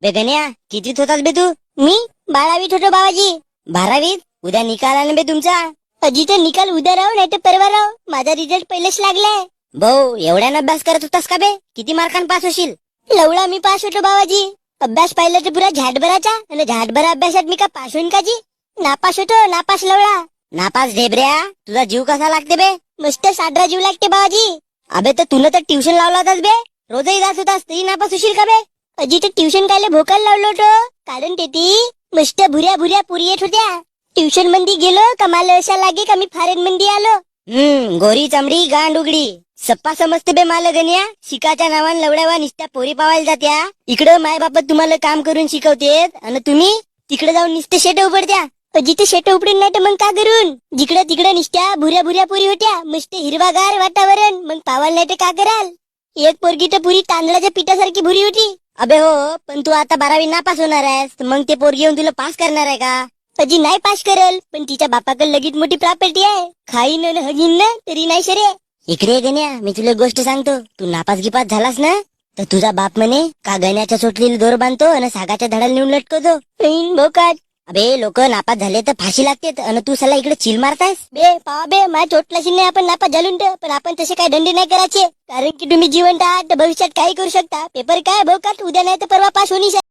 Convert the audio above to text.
बे गण्या, कितीत होतास बे तू? मी 12वीत होतो बाबाजी. 12वीत? उद्या निकाल आला बे तुमचा. अजी तर निकाल उद्या राहू नाही तर परवा राहू. माझा रिझल्ट पहिलेच लागलाय. भाऊ, एवढ्यानं अभ्यास करत होतास का बे? किती मार्कांनी पास होशील? लवळा मी पास होतो बाबाजी. अभ्यास पाहिला तर पुरा झाटभराचा, आणि झाटभरा अभ्यासात मी का पास होईन का जी? नापास होतो, नापास लवळा. नापास ढेबऱ्या, तुझा जीव कसा लागते बे? मस्त साडरा जीव लागते बाबाजी. अबे तर तुला तर ट्युशन लावला होतास बे. रोजही जात होतास तरी नापास होशील का बे? अजी तर ट्युशन कायले भोकायला लावलं होतं. कारण ते मस्त भुऱ्या भुऱ्या पुरी येत होत्या. ट्युशन मंदी गेलो का मला अशा लागे का मी फॉरेन मंदी आलो. गोरी चमडी गांड उघडी. सप्पा समजते बे माल गण्या. शिकाच्या नावान लवड्यावा निसत्या पोरी पावायला जात्या. इकडं माय बाप तुम्हाला काम करून शिकवतेत आणि तुम्ही तिकडे जाऊन निसते शेट उघडत्या. जिथे शेट उपडून नाही तर मग का करून? जिकडे तिकडे निसत्या भुऱ्या भुऱ्या पुरी होत्या. मस्त हिरवागार वातावरण, मग पावायला नाही तर का कराल? एक पोरगी तर पुरी तांदळाच्या पिठासारखी भुरी होती. अबे हो, पण तू आता 12वी नापास होणार आहेस, मग ते पोरगी येऊन तुला पास करणार आहे का? अजी नाही पास करल, पण तिच्या बापाकडे लगेच मोठी प्रॉपर्टी आहे. खाईन आणि हगीन ना तरी नाही शरे. इकडे गण्या, मी तुला गोष्ट सांगतो. तू नापास गिपास झालास ना तर तुझा बाप म्हणे का गण्याच्या चोटलीला दोर बांधतो आणि सागाच्या धडाला नेऊन लटकवतो. भोकाट. अबे लोक नापास झाले तर फाशी लागते आणि तू सला इकडे चिल मारतायस बे. पा बे, माझ्या चोटला नाही आपण नापास झालून पण आपण तसे काय दंडे नाही करायचे. कारण की तुम्ही जिवंत आहात, भविष्यात काही करू शकता. पेपर काय भोकाट, उद्या नाही तर परवा पास होणी.